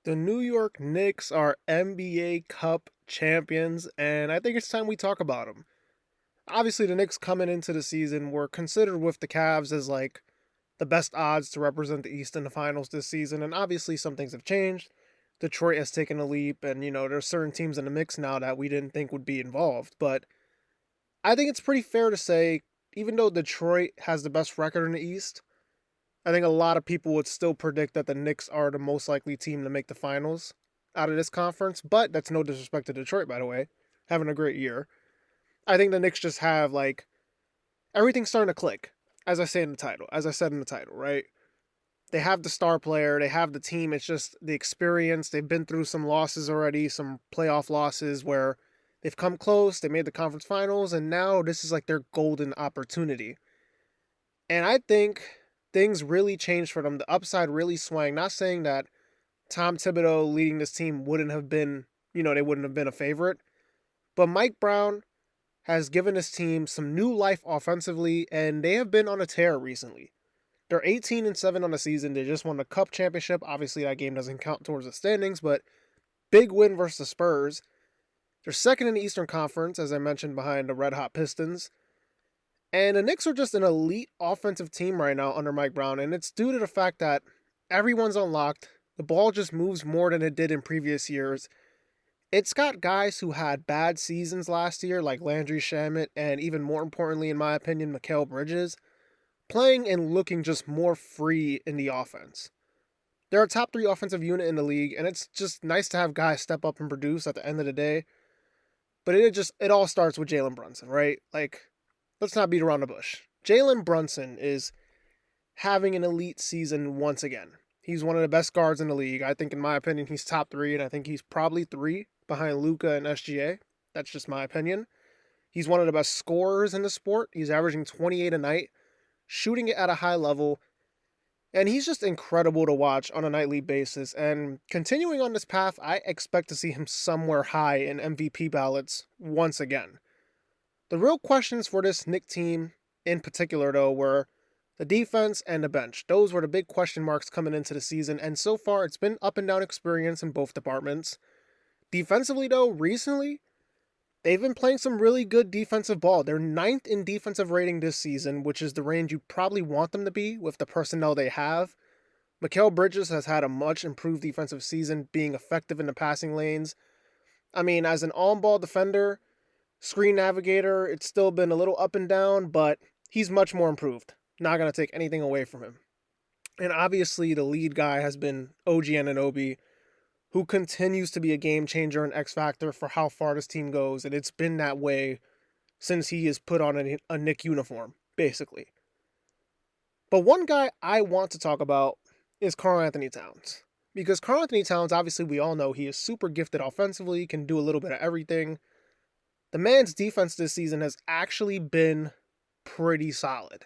The New York Knicks are NBA Cup champions, and I think it's time we talk about them. Obviously, the Knicks coming into the season were considered with the Cavs as like the best odds to represent the East in the finals this season, and obviously some things have changed. Detroit has taken a leap, and there's certain teams in the mix now that we didn't think would be involved. But I think it's pretty fair to say, even though Detroit has the best record in the East, I think a lot of people would still predict that the Knicks are the most likely team to make the finals out of this conference. But that's no disrespect to Detroit, by the way, having a great year. I think the Knicks just have like everything's starting to click, as I say in the title, as I said in the title, right? They have the star player, they have the team. It's just the experience. They've been through some losses already, some playoff losses where they've come close. They made the conference finals, and now this is like their golden opportunity. And I think things really changed for them. The upside really swung. Not saying that Tom Thibodeau leading this team wouldn't have been, they wouldn't have been a favorite. But Mike Brown has given his team some new life offensively, and they have been on a tear recently. They're 18-7 on the season. They just won the Cup championship. Obviously, that game doesn't count towards the standings, but big win versus the Spurs. They're second in the Eastern Conference, as I mentioned, behind the Red Hot Pistons. And the Knicks are just an elite offensive team right now under Mike Brown, and it's due to the fact that everyone's unlocked. The ball just moves more than it did in previous years. It's got guys who had bad seasons last year, like Landry Shamet, and even more importantly, in my opinion, Mikal Bridges, playing and looking just more free in the offense. They're a top three offensive unit in the league, and it's just nice to have guys step up and produce at the end of the day. But it all starts with Jalen Brunson, right? Like, let's not beat around the bush. Jalen Brunson is having an elite season once again. He's one of the best guards in the league. I think, in my opinion, he's top three, and I think he's probably three behind Luka and SGA. That's just my opinion. He's one of the best scorers in the sport. He's averaging 28 a night, shooting it at a high level, and he's just incredible to watch on a nightly basis. And continuing on this path, I expect to see him somewhere high in MVP ballots once again. The real questions for this Knick team in particular, though, were the defense and the bench. Those were the big question marks coming into the season, and so far it's been up and down experience in both departments. Defensively, though, recently, they've been playing some really good defensive ball. They're ninth in defensive rating this season, which is the range you probably want them to be with the personnel they have. Mikal Bridges has had a much improved defensive season, being effective in the passing lanes. I mean, as an on-ball defender, screen navigator, it's still been a little up and down, but he's much more improved. Not going to take anything away from him. And obviously, the lead guy has been OG Anunoby, who continues to be a game changer and X factor for how far this team goes. And it's been that way since he has put on a Knick uniform, basically. But one guy I want to talk about is Karl Anthony Towns. Because Karl Anthony Towns, obviously, we all know he is super gifted offensively, can do a little bit of everything. The man's defense this season has actually been pretty solid.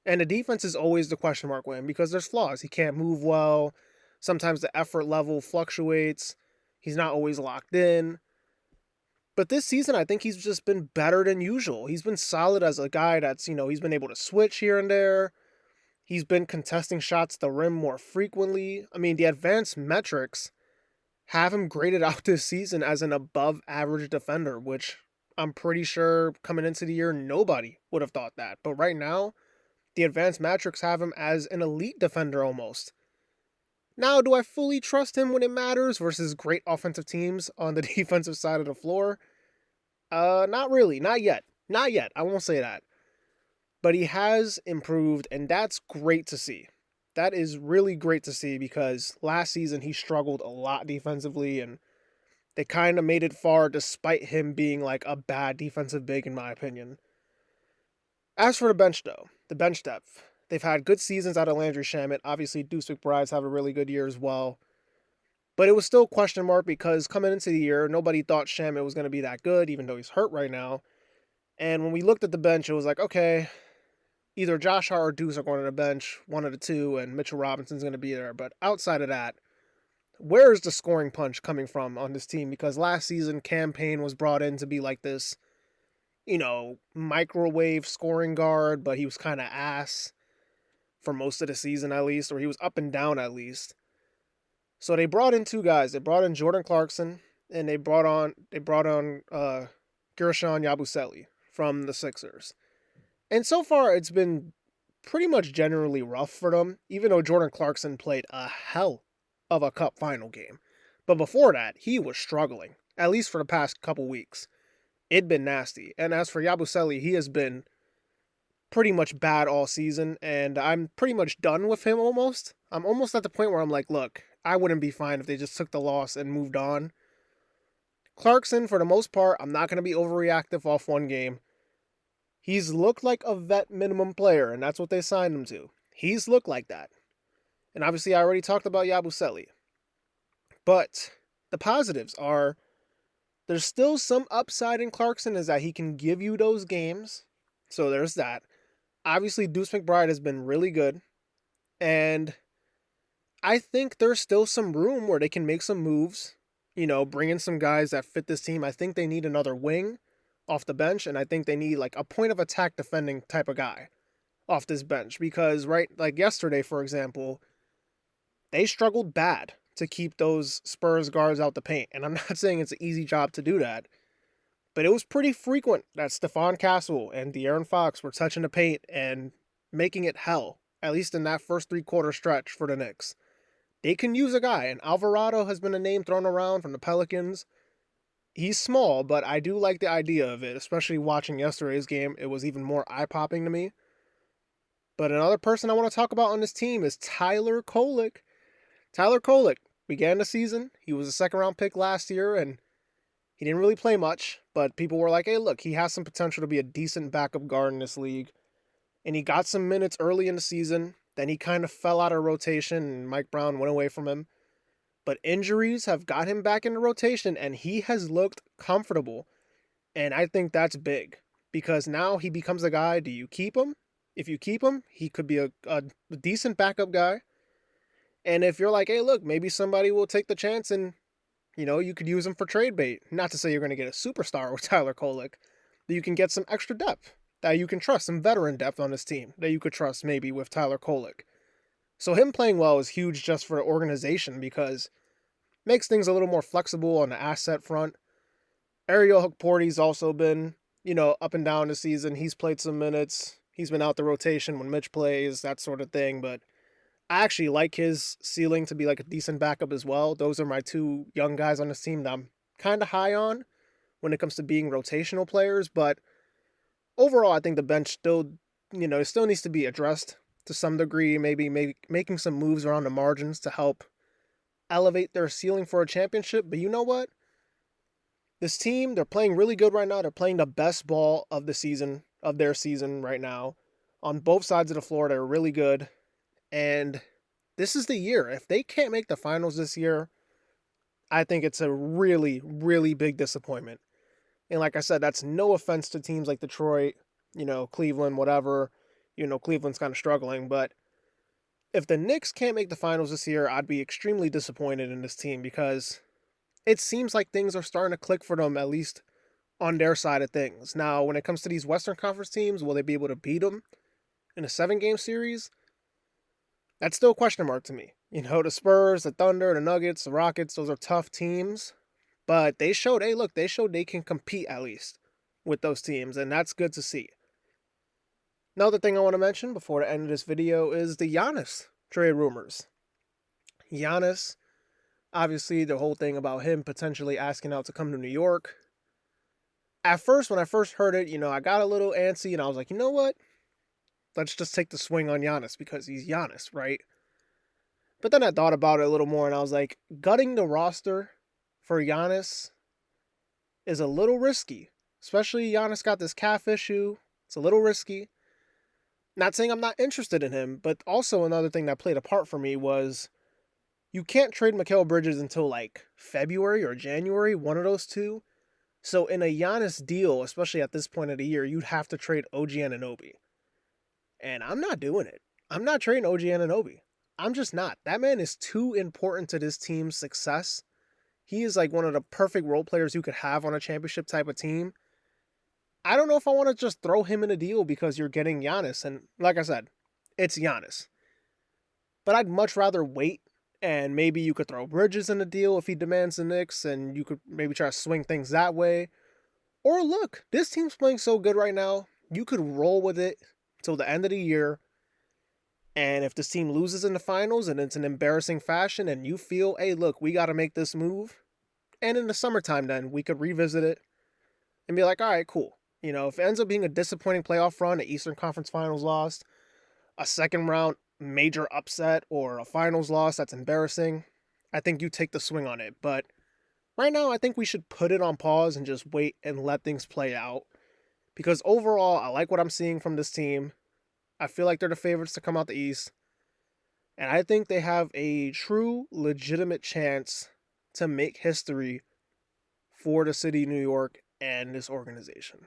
And the defense is always the question mark with him because there's flaws. He can't move well. Sometimes the effort level fluctuates. He's not always locked in. But this season, I think he's just been better than usual. He's been solid as a guy that's, he's been able to switch here and there. He's been contesting shots at the rim more frequently. I mean, the advanced metrics have him graded out this season as an above average defender, which I'm pretty sure coming into the year, nobody would have thought that. But right now, the advanced metrics have him as an elite defender almost. Now, do I fully trust him when it matters versus great offensive teams on the defensive side of the floor? Not really. Not yet. Not yet. I won't say that. But he has improved, and that's great to see. That is really great to see because last season he struggled a lot defensively, and they kind of made it far despite him being like a bad defensive big, in my opinion. As for the bench, though, the bench depth. They've had good seasons out of Landry Shamet. Obviously, Deuce McBride's have a really good year as well. But it was still a question mark because coming into the year, nobody thought Shamet was going to be that good, even though he's hurt right now. And when we looked at the bench, it was like, okay, either Josh Hart or Deuce are going to the bench, one of the two, and Mitchell Robinson's going to be there. But outside of that, where is the scoring punch coming from on this team? Because last season, Cam Payne was brought in to be like this, microwave scoring guard, but he was kind of ass for most of the season at least, or he was up and down at least. So they brought in two guys. They brought in Jordan Clarkson and they brought on Gershon Yabusele from the Sixers. And so far it's been pretty much generally rough for them, even though Jordan Clarkson played a hell of a cup final game. But before that, he was struggling, at least for the past couple weeks. It'd been nasty. And as for Yabusele, he has been pretty much bad all season, and I'm pretty much done with him almost. I'm almost at the point where I'm like, look, I wouldn't be fine if they just took the loss and moved on. Clarkson, for the most part, I'm not going to be overreactive off one game. He's looked like a vet minimum player, and that's what they signed him to. He's looked like that. And obviously, I already talked about Yabusele. But the positives are there's still some upside in Clarkson, is that he can give you those games. So there's that. Obviously, Deuce McBride has been really good. And I think there's still some room where they can make some moves, bring in some guys that fit this team. I think they need another wing off the bench, and I think they need like a point of attack defending type of guy off this bench because, right, like yesterday, for example, they struggled bad to keep those Spurs guards out the paint. And I'm not saying it's an easy job to do that, but it was pretty frequent that Stephon Castle and De'Aaron Fox were touching the paint and making it hell, at least in that first three-quarter stretch for the Knicks. They can use a guy, and Alvarado has been a name thrown around from the Pelicans. He's small, but I do like the idea of it, especially watching yesterday's game. It was even more eye-popping to me. But another person I want to talk about on this team is Tyler Kolek. Tyler Kolek began the season. He was a second-round pick last year, and he didn't really play much. But people were like, hey, look, he has some potential to be a decent backup guard in this league. And he got some minutes early in the season. Then he kind of fell out of rotation, and Mike Brown went away from him. But injuries have got him back into rotation, and he has looked comfortable. And I think that's big because now he becomes a guy. Do you keep him? If you keep him, he could be a decent backup guy. And if you're like, hey, look, maybe somebody will take the chance and, you could use him for trade bait. Not to say you're going to get a superstar with Tyler Kolek, but you can get some extra depth that you can trust, some veteran depth on this team that you could trust maybe with Tyler Kolek. So him playing well is huge just for the organization because it makes things a little more flexible on the asset front. Ariel Hukporty's also been, up and down this season. He's played some minutes. He's been out the rotation when Mitch plays, that sort of thing. But I actually like his ceiling to be like a decent backup as well. Those are my two young guys on this team that I'm kind of high on when it comes to being rotational players. But overall, I think the bench still, it still needs to be addressed to some degree, maybe making some moves around the margins to help elevate their ceiling for a championship. But you know what? This team, they're playing really good right now. They're playing the best ball of the season, of their season right now. On both sides of the floor, they're really good. And this is the year. If they can't make the finals this year, I think it's a really, really big disappointment. And like I said, that's no offense to teams like Detroit, Cleveland, whatever. Cleveland's kind of struggling. But if the Knicks can't make the finals this year, I'd be extremely disappointed in this team because it seems like things are starting to click for them, at least on their side of things. Now, when it comes to these Western Conference teams, will they be able to beat them in a 7-game series? That's still a question mark to me. The Spurs, the Thunder, the Nuggets, the Rockets, those are tough teams. But they showed they can compete at least with those teams, and that's good to see. Another thing I want to mention before the end of this video is the Giannis trade rumors. Giannis, obviously the whole thing about him potentially asking out to come to New York. At first, when I first heard it, I got a little antsy, and I was like, you know what? Let's just take the swing on Giannis because he's Giannis, right? But then I thought about it a little more, and I was like, gutting the roster for Giannis is a little risky. Especially Giannis got this calf issue. It's a little risky. Not saying I'm not interested in him, but also another thing that played a part for me was you can't trade Mikal Bridges until like February or January, one of those two. So in a Giannis deal, especially at this point of the year, you'd have to trade OG Anunoby. And I'm not doing it. I'm not trading OG Anunoby. I'm just not. That man is too important to this team's success. He is like one of the perfect role players you could have on a championship type of team. I don't know if I want to just throw him in a deal because you're getting Giannis. And like I said, it's Giannis. But I'd much rather wait And maybe you could throw Bridges in the deal if he demands the Knicks, and you could maybe try to swing things that way. Or look, this team's playing so good right now, you could roll with it till the end of the year. And if this team loses in the finals and it's an embarrassing fashion, and you feel, hey, look, we got to make this move, and in the summertime, then we could revisit it and be like, all right, cool. If it ends up being a disappointing playoff run, an Eastern Conference Finals loss, a second round major upset, or a finals loss that's embarrassing, I think you take the swing on it. But right now, I think we should put it on pause and just wait and let things play out. Because overall, I like what I'm seeing from this team. I feel like they're the favorites to come out the East. And I think they have a true, legitimate chance to make history for the city of New York and this organization.